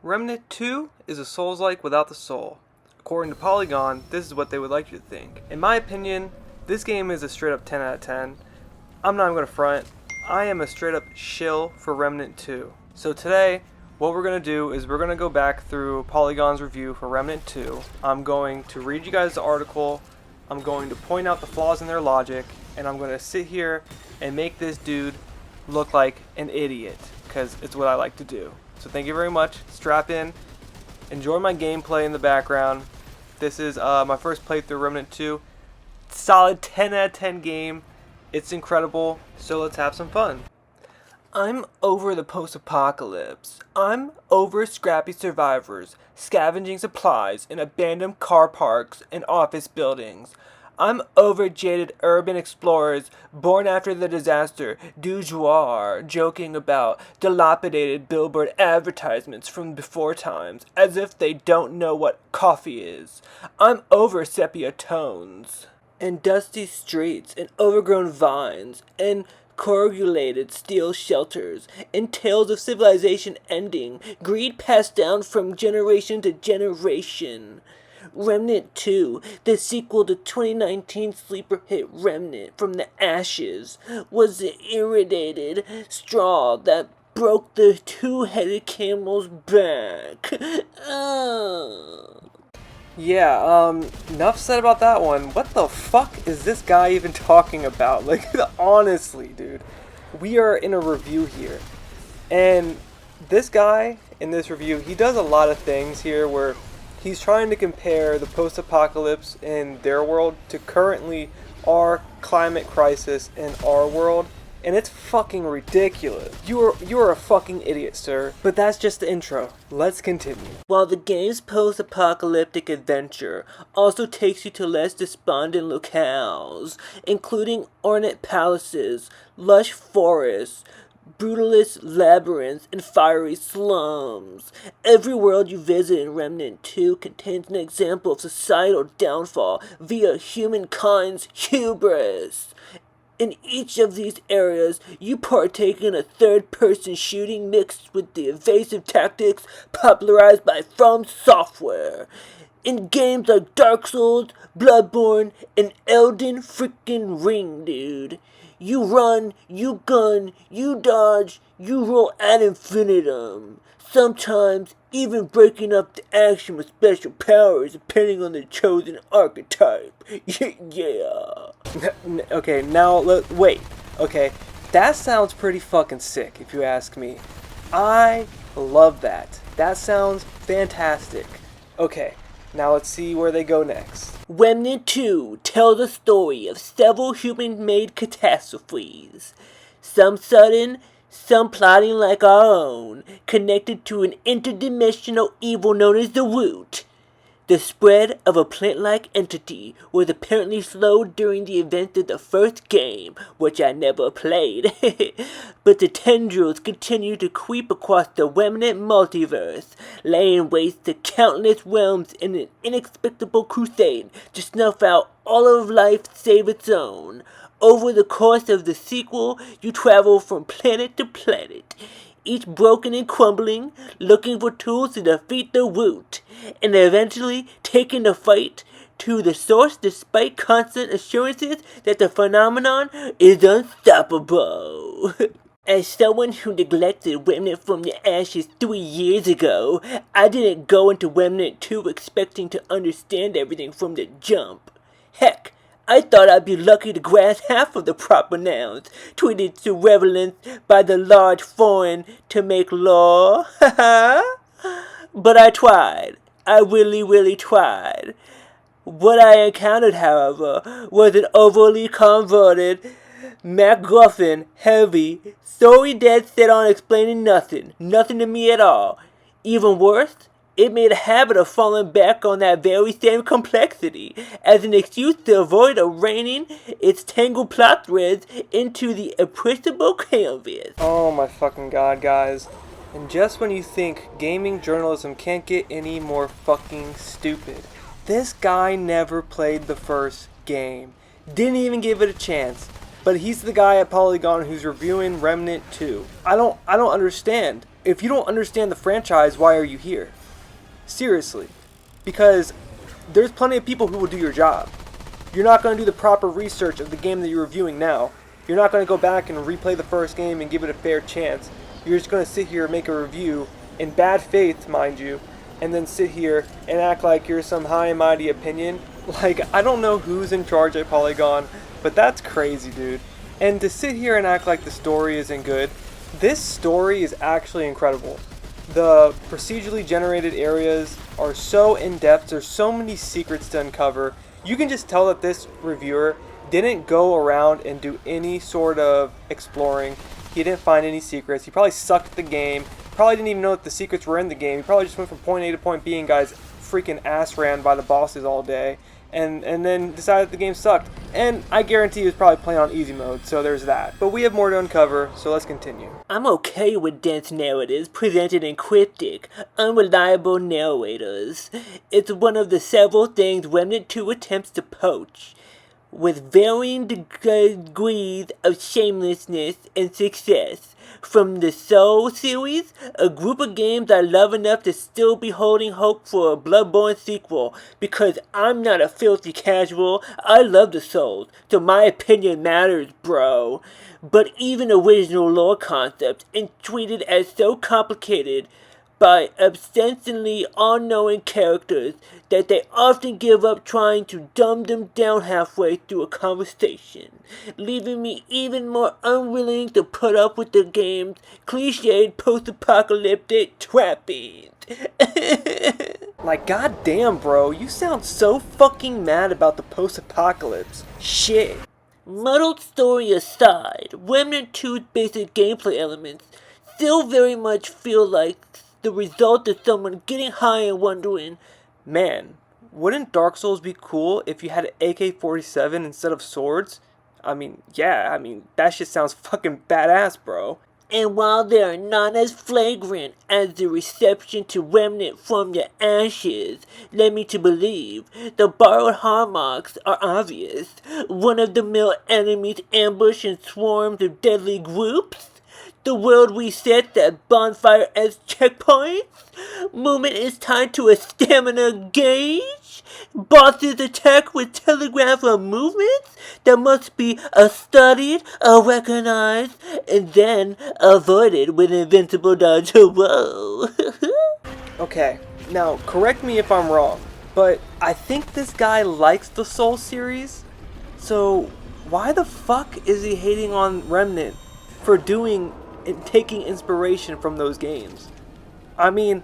Remnant 2 is a Souls-like without the soul. According to Polygon, this is what they would like you to think. In my opinion, this game is a straight up 10 out of 10. I'm not even going to front. I am a straight up shill for Remnant 2. So today, what we're going to do is we're going to go back through Polygon's review for Remnant 2. I'm going to read you guys the article. I'm going to point out the flaws in their logic. And I'm going to sit here and make this dude look like an idiot. Because it's what I like to do. So thank you very much. Strap in. Enjoy my gameplay in the background. This is my first playthrough Remnant 2. Solid 10 out of 10 game. It's incredible. So let's have some fun. I'm over the post-apocalypse. I'm over scrappy survivors, scavenging supplies in abandoned car parks and office buildings. I'm over jaded urban explorers born after the disaster du jour, joking about dilapidated billboard advertisements from before times, as if they don't know what coffee is. I'm over sepia tones, and dusty streets, and overgrown vines, and corrugulated steel shelters, and tales of civilization ending, greed passed down from generation to generation. Remnant 2, the sequel to 2019 sleeper hit Remnant from the Ashes, was the irritated straw that broke the two-headed camel's back. Yeah, enough said about that one. What the fuck is this guy even talking about? Like, honestly, dude. We are in a review here. And this guy, in this review, he does a lot of things here where he's trying to compare the post-apocalypse in their world to currently our climate crisis in our world. And it's fucking ridiculous. You're a fucking idiot, sir. But that's just the intro. Let's continue. While the game's post-apocalyptic adventure also takes you to less despondent locales, including ornate palaces, lush forests, brutalist labyrinths, and fiery slums. Every world you visit in Remnant 2 contains an example of societal downfall via humankind's hubris. In each of these areas, you partake in a third-person shooting mixed with the evasive tactics popularized by From Software. In games like Dark Souls, Bloodborne, and Elden frickin' Ring, dude. You run, you gun, you dodge, you roll ad infinitum. Sometimes even breaking up the action with special powers depending on the chosen archetype. Yeah. Okay, now wait. Okay, that sounds pretty fucking sick if you ask me. I love that. That sounds fantastic. Okay, now let's see where they go next. Remnant 2 tells the story of several human-made catastrophes. Some sudden, some plotting like our own, connected to an interdimensional evil known as the Root. The spread of a plant-like entity was apparently slowed during the events of the first game, which I never played. But the tendrils continue to creep across the Remnant multiverse, laying waste to countless realms in an inexplicable crusade to snuff out all of life save its own. Over the course of the sequel, you travel from planet to planet, each broken and crumbling, looking for tools to defeat the Root, and eventually taking the fight to the source despite constant assurances that the phenomenon is unstoppable. As someone who neglected Remnant from the Ashes 3 years ago, I didn't go into Remnant 2 expecting to understand everything from the jump. Heck, I thought I'd be lucky to grasp half of the proper nouns, tweeted to relevance by the large foreign to make law. But I tried. I really tried. What I encountered, however, was an overly converted, MacGuffin heavy, sorry dead set on explaining nothing to me at all. Even worse, it made a habit of falling back on that very same complexity as an excuse to avoid arraigning its tangled plot threads into the appreciable canvas. Oh my fucking god, guys. And just when you think gaming journalism can't get any more fucking stupid, this guy never played the first game. Didn't even give it a chance. but he's the guy at Polygon who's reviewing Remnant 2. I don't understand. If you don't understand the franchise, why are you here? Seriously. Because there's plenty of people who will do your job. You're not going to do the proper research of the game that you're reviewing now. You're not going to go back and replay the first game and give it a fair chance. You're just going to sit here and make a review, in bad faith, mind you, and then sit here and act like you're some high and mighty opinion. Like, I don't know who's in charge at Polygon, but that's crazy, dude. And to sit here and act like the story isn't good, this story is actually incredible. The procedurally generated areas are so in-depth, there's so many secrets to uncover. You can just tell that this reviewer didn't go around and do any sort of exploring. He didn't find any secrets. He probably sucked at the game. Probably didn't even know that the secrets were in the game. He probably just went from point A to point B and got his freaking ass ran by the bosses all day. And then decided the game sucked. And I guarantee he was probably playing on easy mode, so there's that. But we have more to uncover, so let's continue. I'm okay with dense narratives presented in cryptic, unreliable narrators. It's one of the several things Remnant 2 attempts to poach, with varying degrees of shamelessness and success. From the Soul series, a group of games I love enough to still be holding hope for a Bloodborne sequel, because I'm not a filthy casual. I love the Souls, so my opinion matters, bro. But even original lore concepts, and treated as so complicated by ostensibly all-knowing characters that they often give up trying to dumb them down halfway through a conversation, leaving me even more unwilling to put up with the game's cliched post-apocalyptic trappings. Like, goddamn, bro, you sound so fucking mad about the post-apocalypse. Shit. Muddled story aside, Remnant 2's basic gameplay elements still very much feel like the result of someone getting high and wondering, man, wouldn't Dark Souls be cool if you had an AK-47 instead of swords? Yeah, that shit sounds fucking badass, bro. And while they are not as flagrant as the reception to Remnant from the ashes led me to believe, the borrowed hallmarks are obvious. Run-of-the-mill enemies ambush in swarms of deadly groups. The world resets at bonfire as checkpoints. Movement is tied to a stamina gauge. Bosses attack with telegraph movements that must be studied, recognized, and then avoided with invincible dodge. Whoa. Okay, now correct me if I'm wrong, but I think this guy likes the Soul series. So why the fuck is he hating on Remnant for doing and taking inspiration from those games? I mean,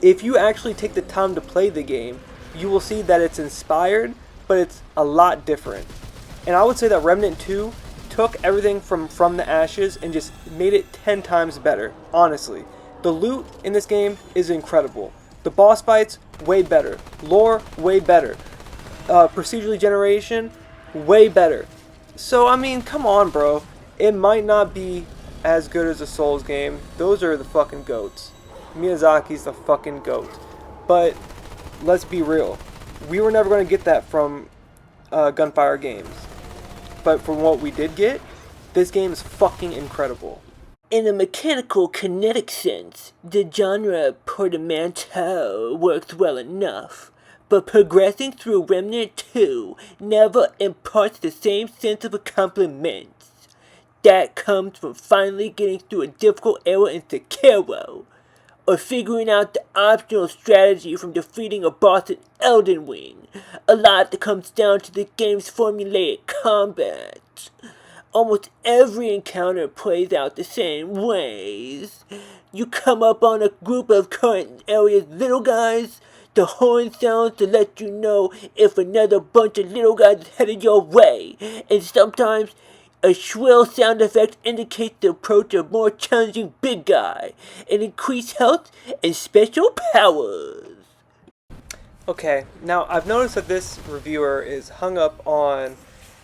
if you actually take the time to play the game, you will see that it's inspired, but it's a lot different. And I would say that Remnant 2 took everything from the ashes and just made it 10 times better, honestly. The loot in this game is incredible. The boss fights, way better. Lore, way better. Procedurally generation, way better. So, I mean, come on, bro. It might not be as good as a Souls game. Those are the fucking goats. Miyazaki's the fucking goat. But let's be real. We were never going to get that from Gunfire Games. But from what we did get, this game is fucking incredible. In a mechanical, kinetic sense, the genre portmanteau works well enough, but progressing through Remnant 2 never imparts the same sense of accomplishment that comes from finally getting through a difficult era in Sekiro, or figuring out the optional strategy from defeating a boss in Elden Ring. A lot that comes down to the game's formulaic combat. Almost every encounter plays out the same ways. You come up on a group of current area's little guys, the horn sounds to let you know if another bunch of little guys is headed your way, and sometimes a shrill sound effect indicates the approach of a more challenging big guy, and increased health and special powers. Okay, now I've noticed that this reviewer is hung up on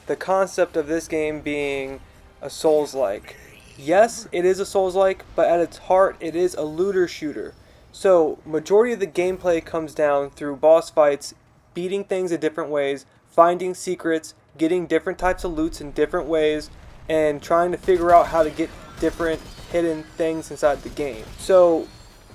the concept of this game being a Souls-like. Yes, it is a Souls-like, but at its heart, it is a looter shooter. So, majority of the gameplay comes down through boss fights, beating things in different ways, finding secrets, getting different types of loots in different ways, and trying to figure out how to get different hidden things inside the game. So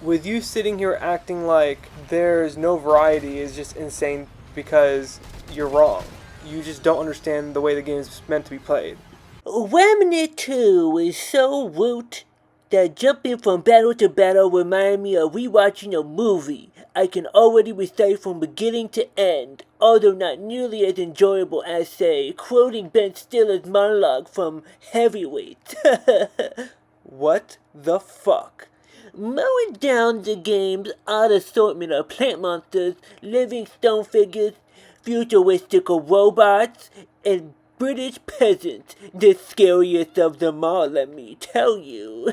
with you sitting here acting like there's no variety is just insane because you're wrong. You just don't understand the way the game is meant to be played. Remnant 2 is so woot that jumping from battle to battle reminded me of rewatching a movie. I can already recite from beginning to end, although not nearly as enjoyable as, say, quoting Ben Stiller's monologue from Heavyweight. What the fuck? Mowing down the game's odd assortment of plant monsters, living stone figures, futuristical robots, and British peasants, the scariest of them all, let me tell you.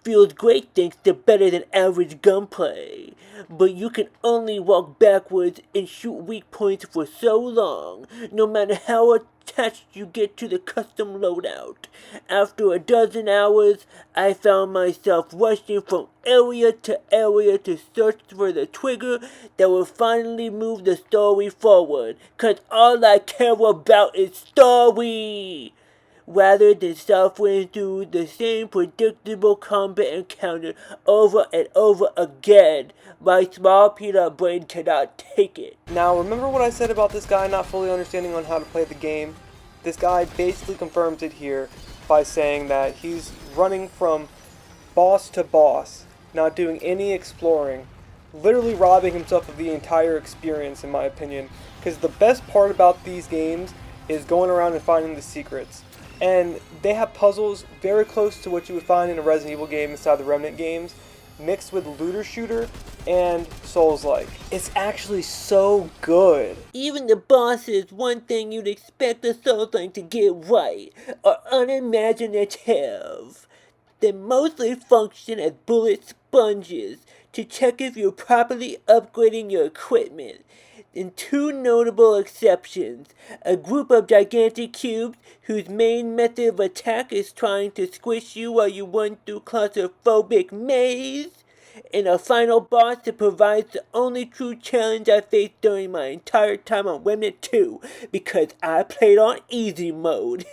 Feels great thanks to better than average gunplay, but you can only walk backwards and shoot weak points for so long, no matter how attached you get to the custom loadout. After a dozen hours, I found myself rushing from area to search for the trigger that will finally move the story forward, 'cause all I care about is story, rather than suffering through the same predictable combat encounter over and over again. My small peanut brain cannot take it. Now, remember what I said about this guy not fully understanding on how to play the game? This guy basically confirms it here by saying that he's running from boss to boss, not doing any exploring, literally robbing himself of the entire experience, in my opinion, because the best part about these games is going around and finding the secrets. And they have puzzles very close to what you would find in a Resident Evil game inside the Remnant games, mixed with looter shooter and Souls-like. It's actually so good. Even the bosses, one thing you'd expect a Souls-like to get right, are unimaginative. They mostly function as bullet sponges to check if you're properly upgrading your equipment. In two notable exceptions, a group of gigantic cubes whose main method of attack is trying to squish you while you run through claustrophobic maze, and a final boss that provides the only true challenge I faced during my entire time on Remnant 2, because I played on easy mode.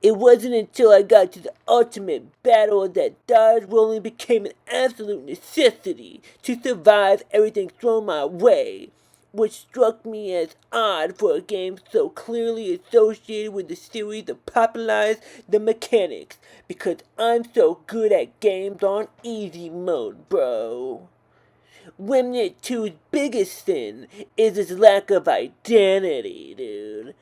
It wasn't until I got to the ultimate battle that dodge rolling became an absolute necessity to survive everything thrown my way, which struck me as odd for a game so clearly associated with the series that popularized the mechanics, because I'm so good at games on easy mode, bro. Remnant 2's biggest sin is its lack of identity, dude.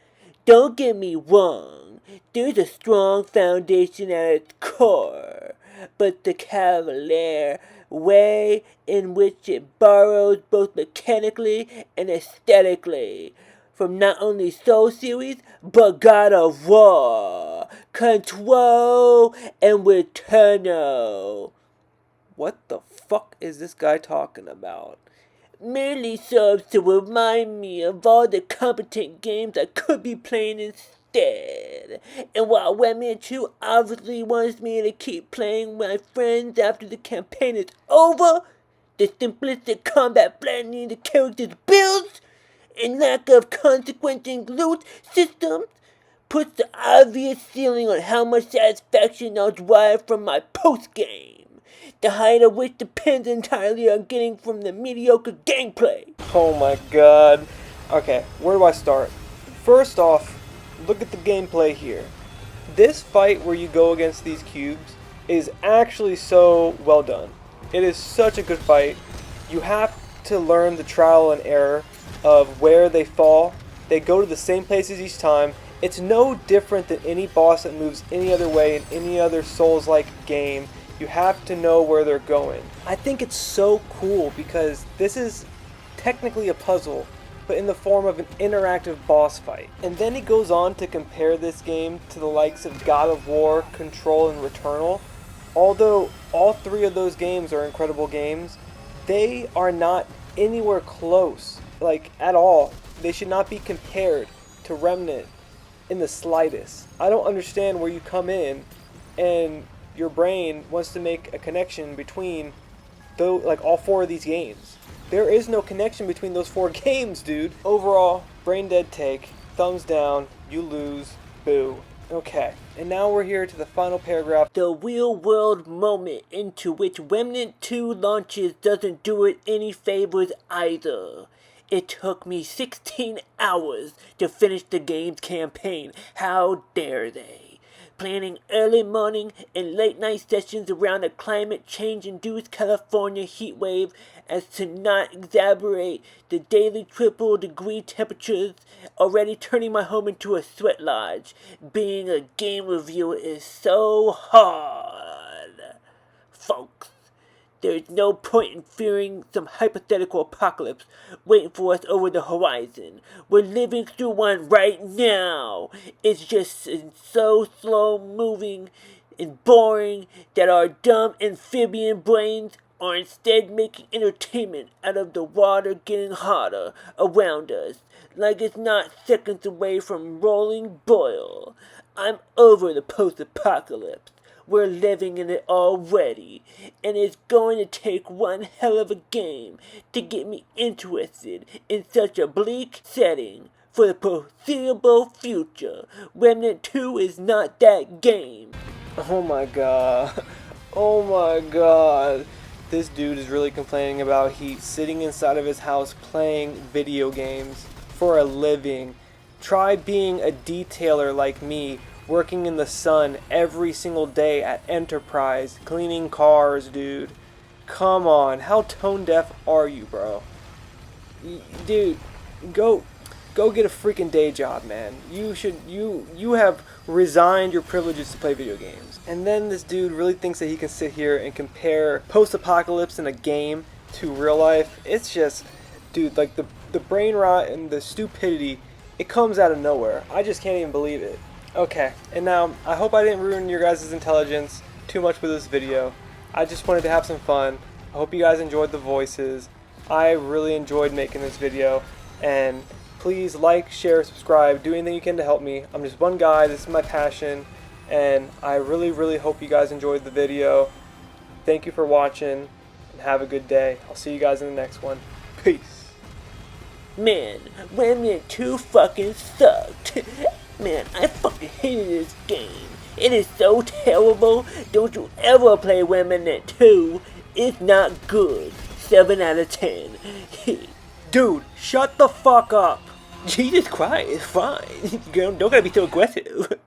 Don't get me wrong, there's a strong foundation at its core, but the cavalier way in which it borrows both mechanically and aesthetically from not only Soul series, but God of War, Control, and Returnal. What the fuck is this guy talking about? Merely serves to remind me of all the competent games I could be playing instead. And while Remnant 2 obviously wants me to keep playing with my friends after the campaign is over, the simplistic combat blending the characters' builds and lack of consequential loot systems puts the obvious ceiling on how much satisfaction I'll derive from my post-game, the height of which depends entirely on getting from the mediocre gameplay. Oh my god. Okay, where do I start? First off, look at the gameplay here. This fight where you go against these cubes is actually so well done. It is such a good fight. You have to learn the trial and error of where they fall. They go to the same places each time. It's no different than any boss that moves any other way in any other Souls-like game. You have to know where they're going. I think it's so cool because this is technically a puzzle, but in the form of an interactive boss fight. And then he goes on to compare this game to the likes of God of War, Control, and Returnal. Although all three of those games are incredible games, they are not anywhere close, like at all. They should not be compared to Remnant in the slightest. I don't understand where you come in and your brain wants to make a connection between all four of these games. There is no connection between those four games, dude. Overall, brain dead take, thumbs down, you lose, boo. Okay, and now we're here to the final paragraph. The real-world moment into which Remnant 2 launches doesn't do it any favors either. It took me 16 hours to finish the game's campaign. How dare they? Planning early morning and late night sessions around a climate change-induced California heat wave as to not exacerbate the daily triple degree temperatures, already turning my home into a sweat lodge. Being a game reviewer is so hard, folks. There's no point in fearing some hypothetical apocalypse waiting for us over the horizon. We're living through one right now. It's just so slow moving and boring that our dumb amphibian brains are instead making entertainment out of the water getting hotter around us, like it's not seconds away from rolling boil. I'm over the post-apocalypse. We're living in it already, and it's going to take one hell of a game to get me interested in such a bleak setting. For the foreseeable future, Remnant 2 is not that game. Oh my god. Oh my god. This dude is really complaining about heat, sitting inside of his house playing video games for a living. Try being a detailer like me, working in the sun every single day at Enterprise, cleaning cars, dude. Come on, how tone deaf are you, bro? Dude, go get a freaking day job, man. You have resigned your privileges to play video games. And then this dude really thinks that he can sit here and compare post-apocalypse in a game to real life. It's just, dude, like the brain rot and the stupidity, it comes out of nowhere. I just can't even believe it. Okay, and now, I hope I didn't ruin your guys' intelligence too much with this video. I just wanted to have some fun. I hope you guys enjoyed the voices. I really enjoyed making this video, and please like, share, subscribe, do anything you can to help me. I'm just one guy, this is my passion, and I really hope you guys enjoyed the video. Thank you for watching, and have a good day. I'll see you guys in the next one. Peace. Man, Remnant 2 fucking sucked. Man, I fucking hated this game. It is so terrible. Don't you ever play Remnant 2. It's not good. 7 out of 10. Dude, shut the fuck up. Jesus Christ, fine. Don't gotta be so aggressive.